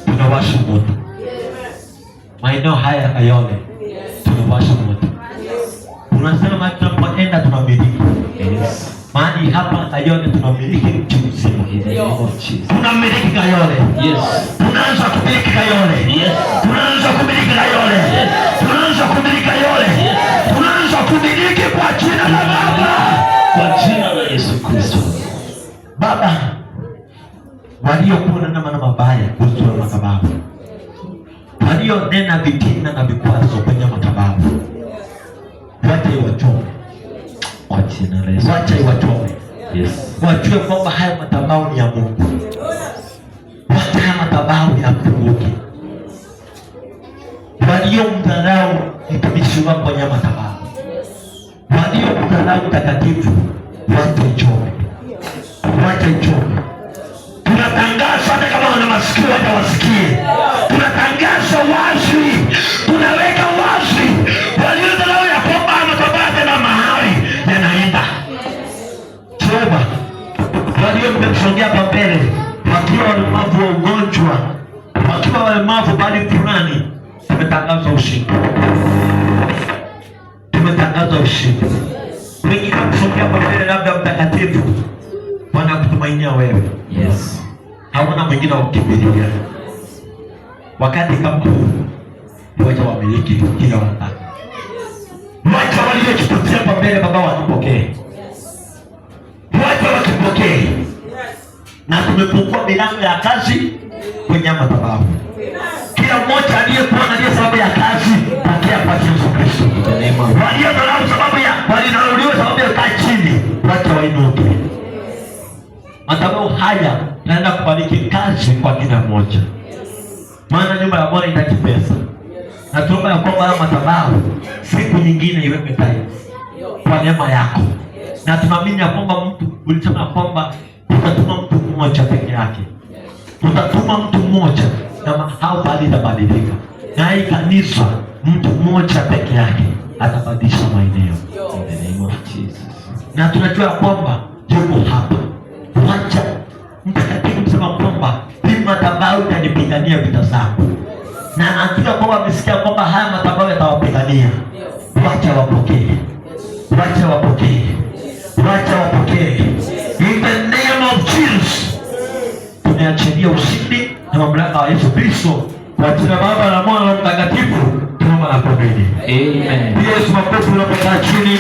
tunawasha moto. Maeneo haya Kayole tunawasha moto. Tunasema tunapoenda tunamiliki. Mahali hapa Kayole tunamiliki mji mzima. Tunamiliki Kayole. Tunaanza kumiliki Kayole. Tunaanza kumiliki Kayole. Tunaanza kumiliki Kayole. Tunaanza kumiliki kwa jina la Baba. Kwa jina la Yesu Kristo. Baba, waliokuwa na maneno mabaya kuhusu madhabahu, walionena vitina na vikwazo kwenye madhabahu, wacha iwachome kwa jina la Yesu. Wacha iwachome. Wajue kwamba haya madhabahu ni ya Mungu. Wacha haya madhabahu ya Mungu. Waliomdharau mtumishi wako kwenye madhabahu, waliomdharau takatifu, wacha ichome. Wacha ichome. Tunatangaza hata kama wana masikio hata wasikie. Tunatangaza wazi. Tunaweka wazi. Waliodharau ya kwamba madhabahu na mahali yanaenda. Jehova, waliomsongea hapa mbele wakiwa walemavu wa ugonjwa, wakiwa walemavu bali fulani, tumetangaza ushindi. Tumetangaza ushindi. Wengine kusongea hapa mbele labda mtakatifu wanakutumainia wewe. Hawana mwingine wa kukimbilia. Wakati kama huu, wacha wamiliki kila wanataka. Wacha waliojipatia hapa mbele Baba watupokee. Wacha watupokee. Na tumefungua milango ya kazi kwenye madhabahu. Kila mmoja aliyekuwa na sababu ya kazi, pokea kwa Yesu Kristo. Waliodharau sababu ya walidharauliwa sababu ya kaa chini, wacha wainuke. Madhabahu haya naenda kubariki kazi kwa kila mmoja. Maana nyumba ya Bwana inahitaji pesa. Na tuomba ya kwamba madhabahu siku nyingine iweke tayari kwa neema yako. Na tunaamini ya kwamba mtu ulisema kwamba utatuma mtu mmoja peke yake. Utatuma mtu mmoja na hao bali itabadilika. Na hii kanisa mtu mmoja peke yake atabadilisha maeneo. In the name of Jesus. Na tunajua kwamba yuko hapa. Wacha mtakatifu kusema kwamba hii madhabahu itanipigania vita zangu. Na anajua kwamba amesikia kwamba haya madhabahu yatawapigania. Wacha wapokee. Wacha wapokee. Wacha wapokee. In the name of Jesus. Tumeachilia ushindi na mamlaka ya Yesu Kristo. Kwa jina la Baba na Mwana na Mtakatifu tunaomba na kuamini. Amen. Yesu makofi unapokaa chini.